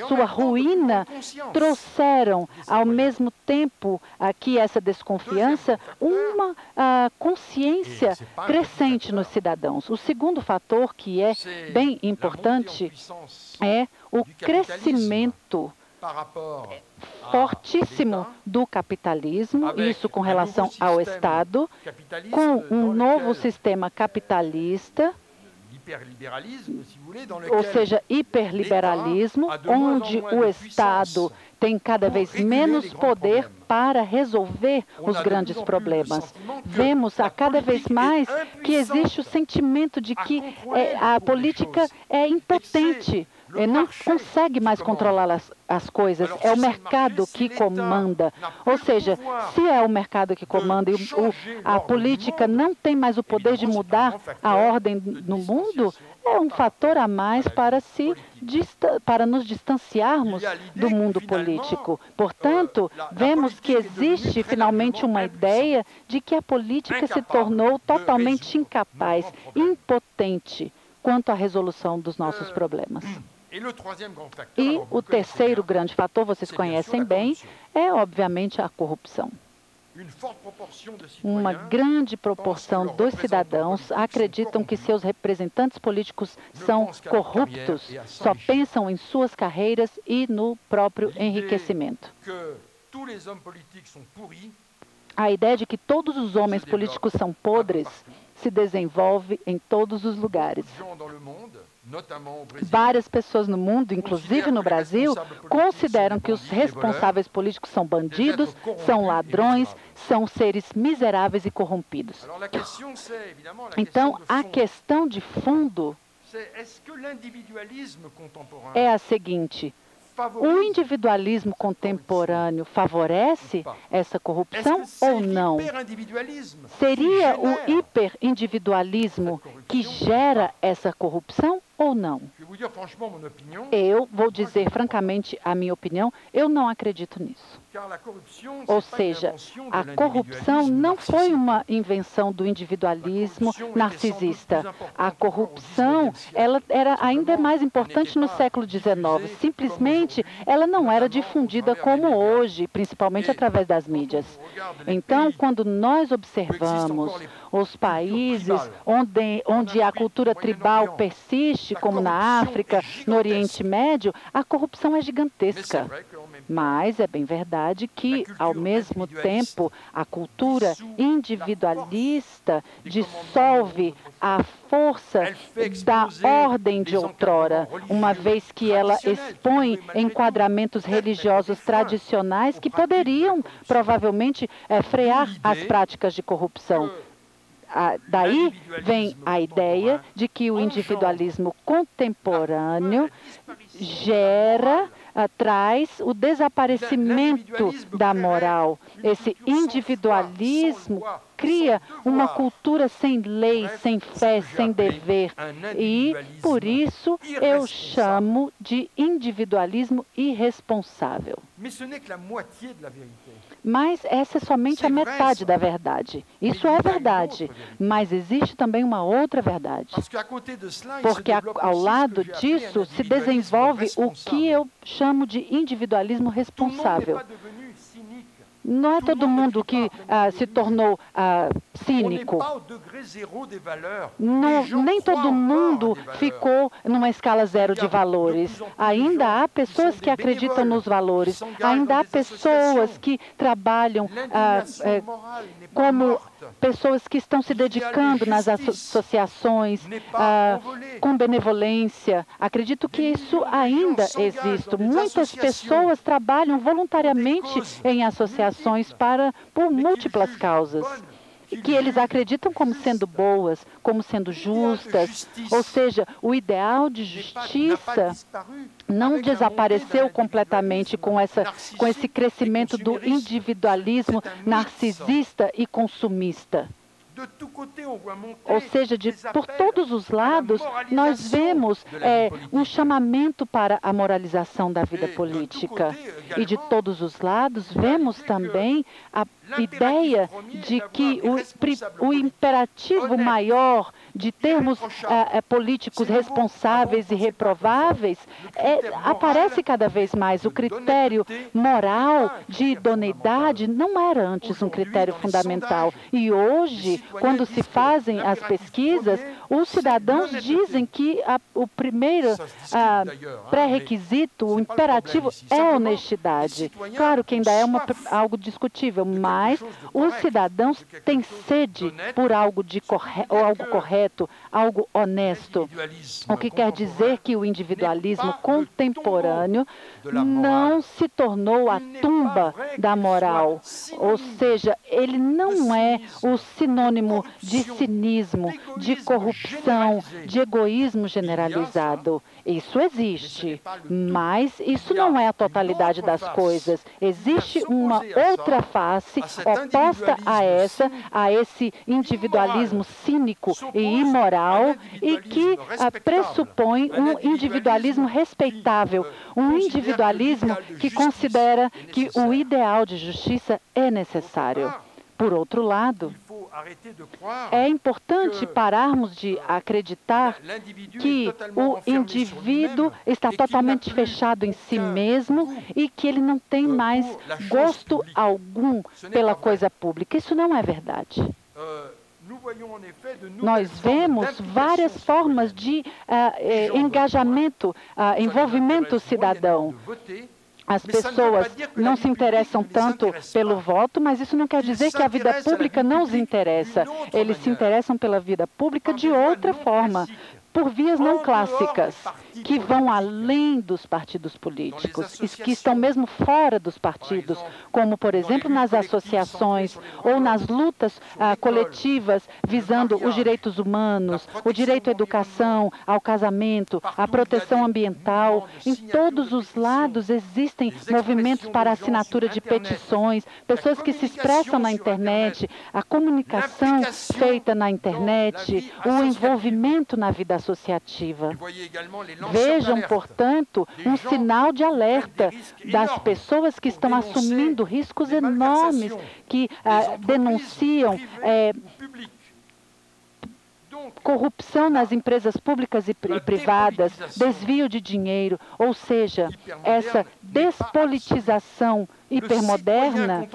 sua ruína trouxeram, ao mesmo tempo que essa desconfiança, uma consciência crescente nos cidadãos. O segundo fator, que é bem importante, é o crescimento fortíssimo do capitalismo, isso com relação ao Estado, com um novo sistema capitalista, ou seja, hiperliberalismo, onde o Estado tem cada vez menos poder para resolver os grandes problemas. Vemos a cada vez mais que existe o sentimento de que a política é impotente, não consegue mais controlar as coisas, é o mercado que comanda. Ou seja, se é o mercado que comanda e a política não tem mais o poder de mudar a ordem no mundo, é um fator a mais para nos distanciarmos do mundo político. Portanto, vemos que existe finalmente uma ideia de que a política se tornou totalmente incapaz, impotente quanto à resolução dos nossos problemas. E o terceiro grande fator, vocês conhecem bem, é obviamente a corrupção. Uma grande proporção dos cidadãos acreditam que seus representantes políticos são corruptos, só pensam em suas carreiras e no próprio enriquecimento. A ideia de que todos os homens políticos são podres se desenvolve em todos os lugares. Várias pessoas no mundo, inclusive no Brasil, consideram que os responsáveis políticos são bandidos, são ladrões, são seres miseráveis e corrompidos. Então, a questão de fundo é a seguinte: o individualismo contemporâneo favorece essa corrupção ou não? Seria o hiperindividualismo que gera essa corrupção ou não? Eu vou dizer francamente a minha opinião, eu não acredito nisso. Ou seja, a corrupção não foi uma invenção do individualismo narcisista. A corrupção, ela era ainda mais importante no século XIX. Simplesmente, ela não era difundida como hoje, principalmente através das mídias. Então, quando nós observamos os países onde a cultura tribal persiste, como na África, no Oriente Médio, a corrupção é gigantesca. Mas é bem verdade que, ao mesmo tempo, a cultura individualista dissolve a força da ordem de outrora, uma vez que ela expõe enquadramentos religiosos tradicionais que poderiam, provavelmente, frear as práticas de corrupção. Daí vem a ideia de que o individualismo contemporâneo traz o desaparecimento da moral. Esse individualismo cria uma cultura sem lei, sem fé, sem dever. E, por isso, eu chamo de individualismo irresponsável. Mas essa é somente a metade da verdade. Isso é verdade, mas existe também uma outra verdade. Porque ao lado disso se desenvolve o que eu chamo de individualismo responsável. Não é todo mundo que se tornou cínico. Nem todo mundo ficou numa escala zero de valores. Ainda há pessoas que acreditam nos valores. Ainda há pessoas que trabalham como pessoas que estão se dedicando nas associações com benevolência. Acredito que isso ainda existe. Muitas pessoas trabalham voluntariamente em associações por múltiplas causas, que eles acreditam como sendo boas, como sendo justas. Ou seja, o ideal de justiça não desapareceu completamente com esse crescimento do individualismo narcisista e consumista. Ou seja, por todos os lados, nós vemos um chamamento para a moralização da vida política. E de todos os lados, vemos também a ideia de que o imperativo maior de termos políticos responsáveis e reprováveis aparece cada vez mais. O critério moral de idoneidade não era antes um critério fundamental. E hoje, quando se fazem as pesquisas, os cidadãos dizem que o primeiro pré-requisito, o imperativo, é a honestidade. Claro que ainda é algo discutível, mas os cidadãos têm sede por algo correto, algo honesto. O que quer dizer que o individualismo contemporâneo não se tornou a tumba da moral, ou seja, ele não é o sinônimo de cinismo, de corrupção, de egoísmo generalizado. Isso existe, mas isso não é a totalidade das coisas. Existe uma outra face oposta a esse individualismo cínico e imoral e que pressupõe um individualismo respeitável, um individualismo que considera que o ideal de justiça é necessário. Por outro lado, é importante pararmos de acreditar que o indivíduo está totalmente fechado em si mesmo e que ele não tem mais gosto algum pela coisa pública. Isso não é verdade. Nós vemos várias formas de engajamento, envolvimento cidadão. As pessoas não se interessam tanto pelo voto, mas isso não quer dizer que a vida pública não os interessa. Eles se interessam pela vida pública de outra forma, por vias não clássicas, que vão além dos partidos políticos, que estão mesmo fora dos partidos, como, por exemplo, nas associações ou nas lutas coletivas visando os direitos humanos, o direito à educação, ao casamento, à proteção ambiental. Em todos os lados existem movimentos para assinatura de petições, pessoas que se expressam na internet, a comunicação feita na internet, o envolvimento na vida associativa. Vejam, portanto, um sinal de alerta das pessoas que estão assumindo riscos enormes, que denunciam corrupção nas empresas públicas e privadas, desvio de dinheiro, ou seja, essa despolitização hipermoderna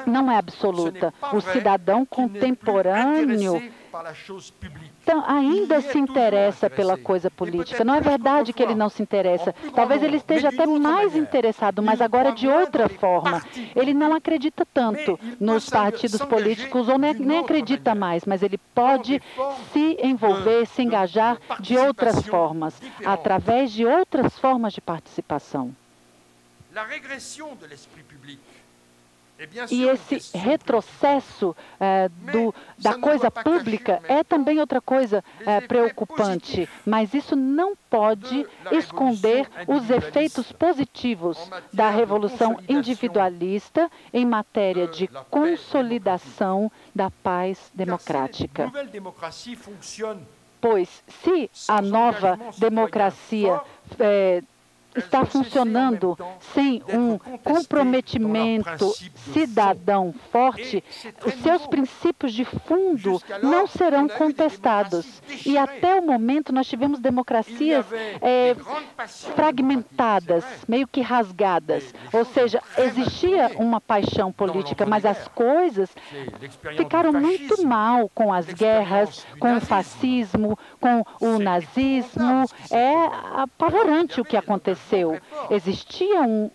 não é absoluta. O cidadão contemporâneo ainda se interessa pela coisa política. Não é verdade que ele não se interessa. Talvez ele esteja até mais interessado, mas agora de outra forma. Ele não acredita tanto nos partidos políticos, ou nem acredita mais, mas ele pode se envolver, se engajar de outras formas, através de outras formas de participação. E esse retrocesso da coisa pública é também outra coisa preocupante, mas isso não pode esconder os efeitos positivos da revolução individualista em matéria de consolidação da paz democrática. Pois, se a nova democracia está funcionando sem um comprometimento cidadão forte, os seus princípios de fundo não serão contestados. E até o momento nós tivemos democracias fragmentadas, meio que rasgadas. Ou seja, existia uma paixão política, mas as coisas ficaram muito mal com as guerras, com o fascismo, com o nazismo. É apavorante o que aconteceu. Existia um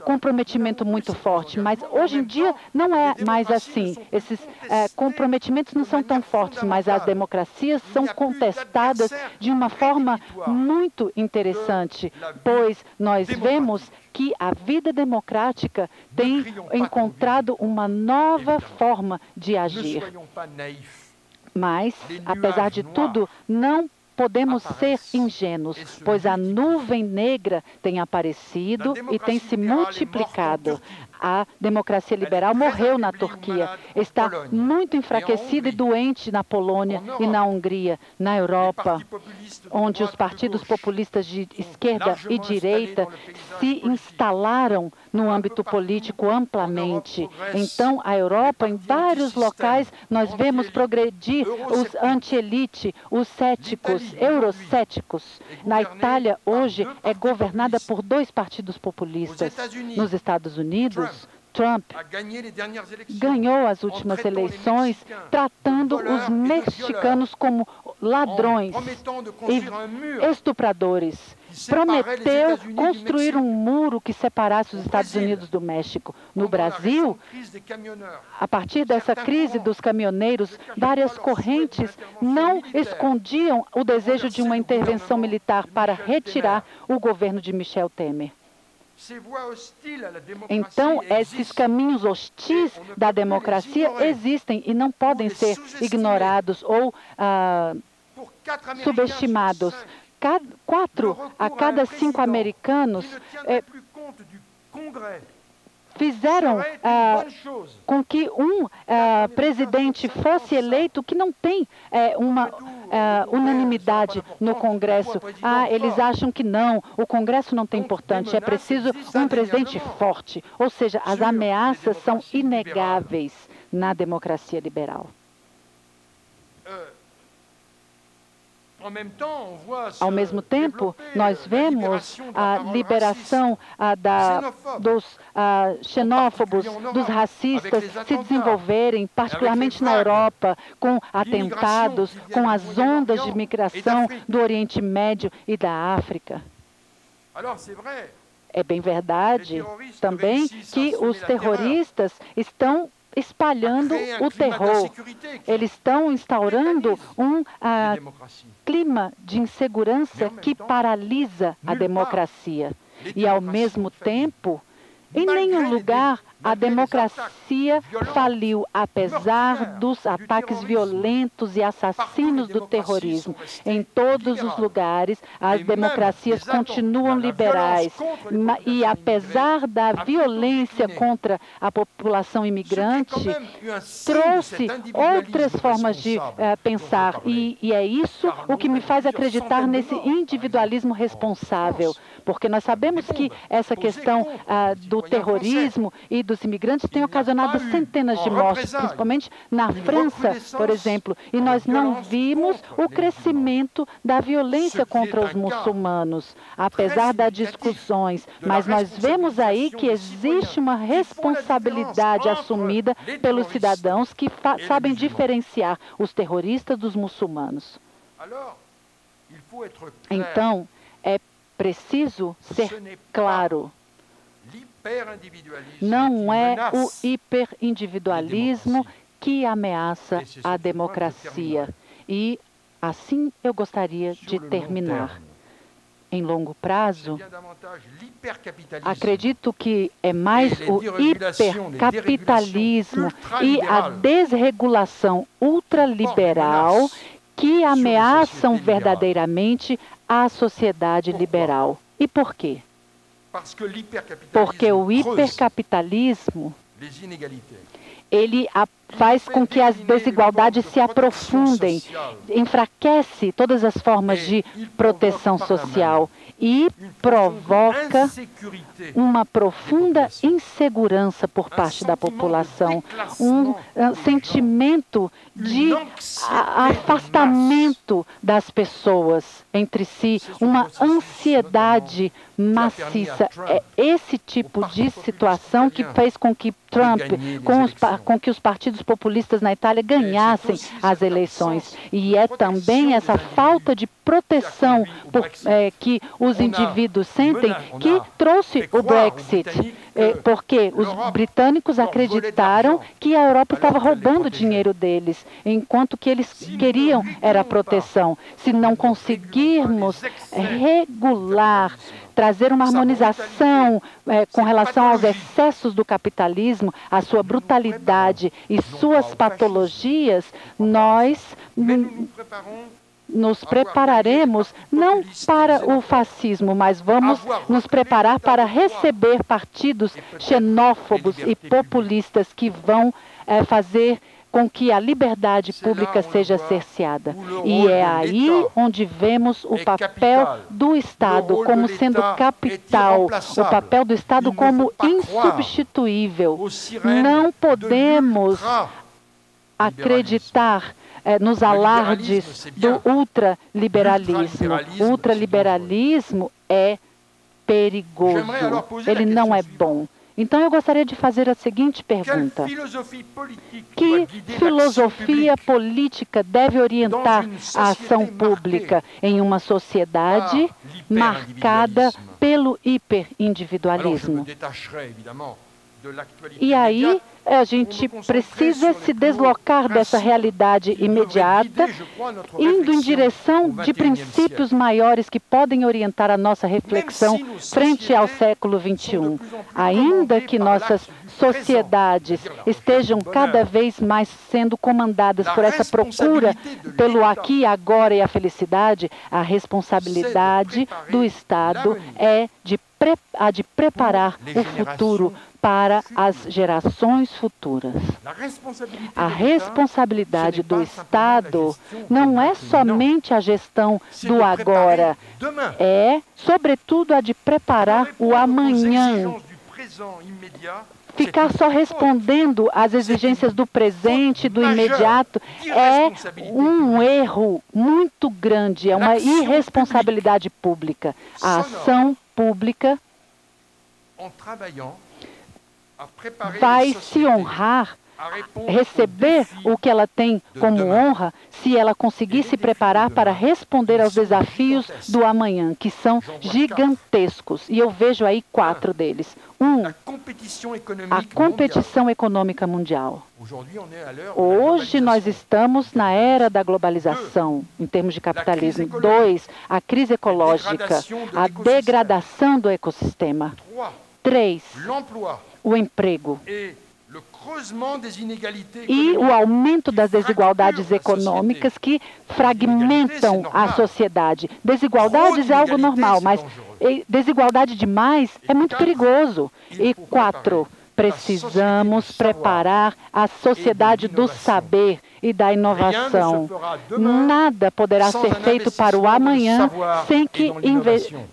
comprometimento muito forte, mas hoje em dia não é mais assim. Esses comprometimentos não são tão fortes, mas as democracias são contestadas de uma forma muito interessante, pois nós vemos que a vida democrática tem encontrado uma nova forma de agir. Mas, apesar de tudo, não podemos ser ingênuos, pois a nuvem negra tem aparecido e tem se multiplicado. A democracia liberal morreu na Turquia, está muito enfraquecida e doente na Polônia e na Hungria, na Europa, onde os partidos populistas de esquerda e direita se instalaram no âmbito político amplamente. Então, a Europa, em vários locais, nós vemos progredir os anti-elite, os céticos, eurocéticos. Na Itália, hoje, é governada por 2 partidos populistas. Nos Estados Unidos, Trump ganhou as últimas eleições tratando os mexicanos como ladrões e estupradores. Prometeu construir um muro que separasse os Estados Unidos do México. No Brasil, a partir dessa crise dos caminhoneiros, várias correntes não escondiam o desejo de uma intervenção militar para retirar o governo de Michel Temer. Então, esses caminhos hostis da democracia existem e não podem ser ignorados ou subestimados. 4 a cada 5 americanos fizeram com que um presidente fosse eleito que não tem uma unanimidade no Congresso. Eles acham que não, o Congresso não tem importância, é preciso um presidente forte. Ou seja, as ameaças são inegáveis na democracia liberal. Ao mesmo tempo, nós vemos a liberação dos xenófobos, dos racistas se desenvolverem, particularmente na Europa, com atentados, com as ondas de migração do Oriente Médio e da África. É bem verdade também que os terroristas estão espalhando o terror. Eles estão instaurando um clima de insegurança que paralisa a democracia. E, ao mesmo tempo, em nenhum lugar a democracia faliu, apesar dos ataques violentos e assassinos do terrorismo. Em todos os lugares, as democracias continuam liberais. E, apesar da violência contra a população imigrante, trouxe outras formas de pensar. E é isso o que me faz acreditar nesse individualismo responsável. Porque nós sabemos que essa questão do terrorismo e dos imigrantes tem ocasionado centenas de mortes, principalmente na França, por exemplo. E nós não vimos o crescimento da violência contra os muçulmanos, apesar das discussões. Mas nós vemos aí que existe uma responsabilidade assumida pelos cidadãos que sabem diferenciar os terroristas dos muçulmanos. Então, é preciso ser claro. Não é o hiperindividualismo que ameaça a democracia. E assim eu gostaria de terminar. Em longo prazo, acredito que é mais o hipercapitalismo e a desregulação ultraliberal que ameaçam verdadeiramente a sociedade liberal. E por quê? Porque o hipercapitalismo, ele faz com que as desigualdades se aprofundem, enfraquece todas as formas de proteção social e provoca uma profunda insegurança por parte da população, um sentimento de afastamento das pessoas entre si, uma ansiedade maciça. É esse tipo de situação que fez com que Trump, com que os partidos populistas na Itália ganhassem as eleições. E é também essa falta de proteção que os indivíduos sentem que trouxe o Brexit. Porque os britânicos acreditaram que a Europa estava roubando dinheiro deles, enquanto que eles queriam era proteção. Se não conseguirmos regular, trazer uma harmonização com relação aos excessos do capitalismo, a sua brutalidade e suas patologias, nós nos prepararemos não para o fascismo, mas vamos nos preparar para receber partidos xenófobos e populistas que vão fazer com que a liberdade pública seja cerceada. E é aí onde vemos o papel do Estado como sendo capital, o papel do Estado como insubstituível. Não podemos acreditar nos alardes do ultraliberalismo. O ultraliberalismo é perigoso, ele não é bom. Então, eu gostaria de fazer a seguinte pergunta. Que filosofia política deve orientar a ação pública em uma sociedade marcada pelo hiperindividualismo? E aí, a gente precisa se deslocar dessa realidade imediata, indo em direção de princípios maiores que podem orientar a nossa reflexão frente ao século XXI. Ainda que nossas sociedades estejam cada vez mais sendo comandadas por essa procura pelo aqui, agora e a felicidade, a responsabilidade do Estado é a de preparar o futuro para as gerações futuras. A responsabilidade do Estado não é somente a gestão do agora, é, sobretudo, a de preparar o amanhã. Ficar só respondendo às exigências do presente, do imediato, é um erro muito grande, é uma irresponsabilidade pública. A ação pública vai se honrar, receber o que ela tem como honra, se ela conseguir se preparar para responder aos desafios do amanhã, que são gigantescos. E eu vejo aí 4 deles. A competição econômica mundial. Hoje nós estamos na era da globalização, em termos de capitalismo. 2, a crise ecológica, a degradação do ecossistema. 3, o emprego e o aumento das desigualdades econômicas que fragmentam a sociedade. Desigualdades é algo normal, mas desigualdade demais é muito perigoso. E 4, precisamos preparar a sociedade do saber e da inovação. Nada poderá ser feito para o amanhã sem que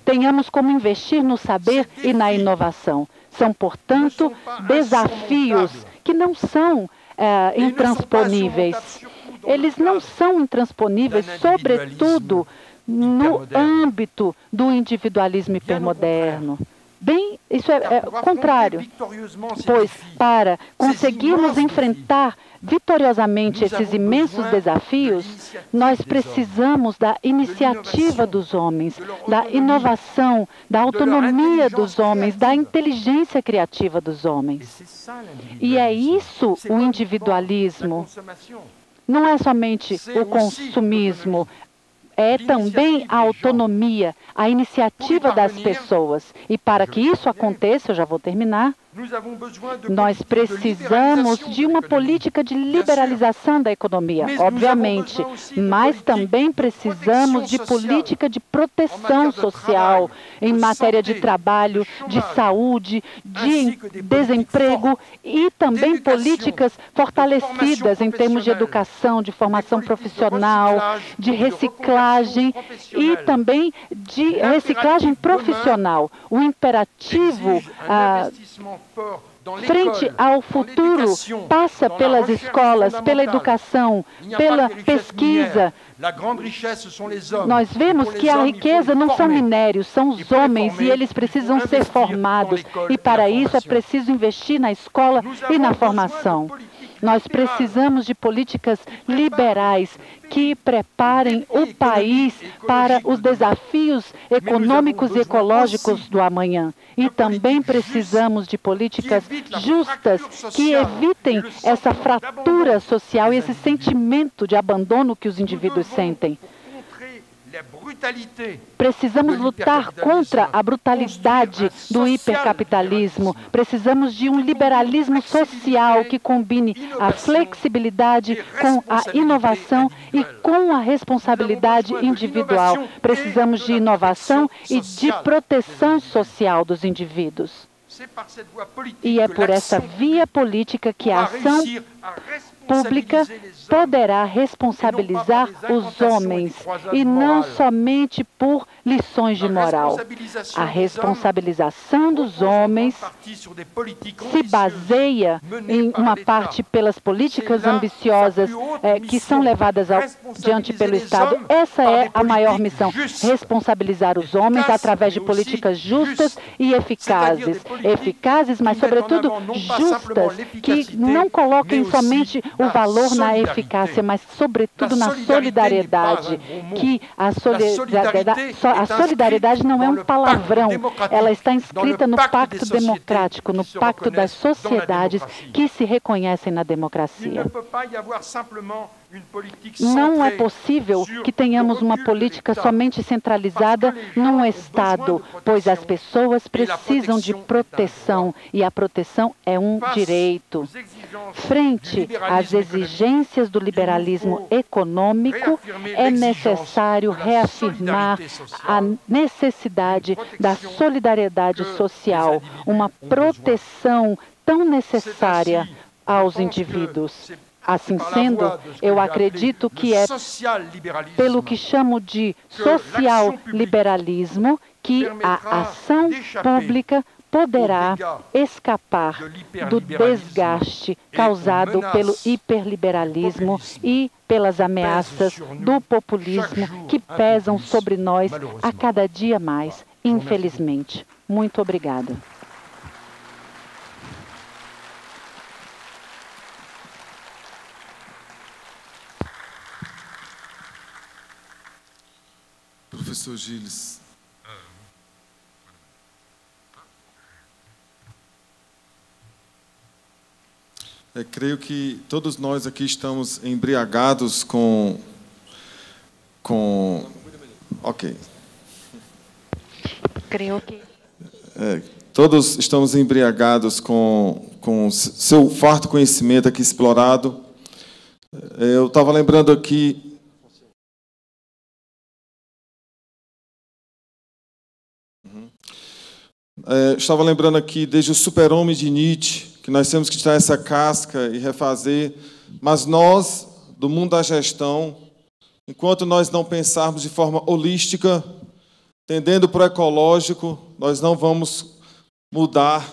tenhamos como investir no saber e na inovação. São, portanto, desafios que não são intransponíveis. Eles não são intransponíveis, sobretudo no âmbito do individualismo hipermoderno. Bem, isso é o contrário, pois para conseguirmos enfrentar vitoriosamente esses imensos desafios, nós precisamos da iniciativa dos homens, da inovação, da autonomia dos homens, da inteligência criativa dos homens. E é isso o individualismo. Não é somente o consumismo, é também a autonomia, a iniciativa das pessoas. E para que isso aconteça, eu já vou terminar, nós precisamos de uma política de liberalização da economia, obviamente, mas também precisamos de política de proteção social em matéria de trabalho, de saúde, de desemprego e também políticas fortalecidas em termos de educação, de formação profissional, de reciclagem e também de reciclagem profissional. O imperativo frente ao futuro passa pelas escolas, pela educação, pela pesquisa. Nós vemos que a riqueza não são minérios, são os homens e eles precisam ser formados. E para isso é preciso investir na escola e na formação. Nós precisamos de políticas liberais que preparem o país para os desafios econômicos e ecológicos do amanhã. E também precisamos de políticas justas que evitem essa fratura social e esse sentimento de abandono que os indivíduos sentem. Precisamos lutar contra a brutalidade do hipercapitalismo. Precisamos de um liberalismo social que combine a flexibilidade com a inovação e com a responsabilidade individual. Precisamos de inovação e de proteção social dos indivíduos. E é por essa via política que a ação pública poderá responsabilizar os homens, e não somente por lições de moral. A responsabilização dos homens se baseia, em uma parte, pelas políticas ambiciosas que são levadas adiante pelo Estado. Essa é a maior missão, responsabilizar os homens através de políticas justas e eficazes, mas, sobretudo, justas, que não coloquem somente o valor na eficácia, mas, sobretudo, na solidariedade, que a solidariedade não é um palavrão, ela está inscrita no pacto democrático, no pacto das sociedades que se reconhecem na democracia. Não é possível que tenhamos uma política somente centralizada num Estado, pois as pessoas precisam de proteção, e a proteção é um direito. Frente às exigências do liberalismo econômico, é necessário reafirmar a necessidade da solidariedade social, uma proteção tão necessária aos indivíduos. Assim sendo, eu acredito que é pelo que chamo de social-liberalismo que a ação pública poderá escapar do desgaste causado pelo hiperliberalismo e pelas ameaças do populismo que pesam sobre nós a cada dia mais, infelizmente. Muito obrigada. Professor Gilles. Creio que todos nós aqui estamos embriagados com... Ok. Creio que... Todos estamos embriagados com seu farto conhecimento aqui explorado. Eu estava lembrando aqui... Estava lembrando aqui desde o Super-Homem de Nietzsche, que nós temos que tirar essa casca e refazer, mas nós, do mundo da gestão, enquanto nós não pensarmos de forma holística, tendendo para o ecológico, nós não vamos mudar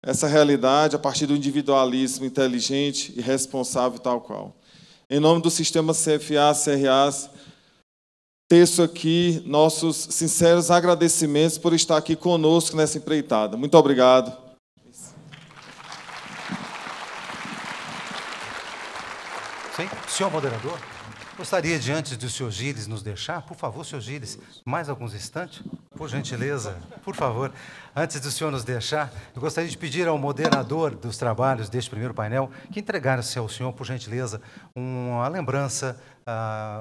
essa realidade a partir do individualismo inteligente e responsável tal qual. Em nome do sistema CFA, CRAs, teço aqui nossos sinceros agradecimentos por estar aqui conosco nessa empreitada. Muito obrigado. Sim, senhor moderador, gostaria de, antes do senhor Gilles nos deixar, por favor, senhor Gilles, mais alguns instantes, por gentileza, por favor. Antes do senhor nos deixar, eu gostaria de pedir ao moderador dos trabalhos deste primeiro painel que entregasse ao senhor, por gentileza, uma lembrança,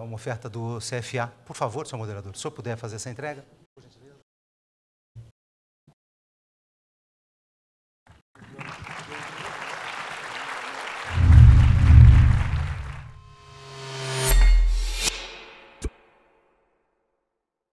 uma oferta do CFA. Por favor, senhor moderador, se o senhor puder fazer essa entrega.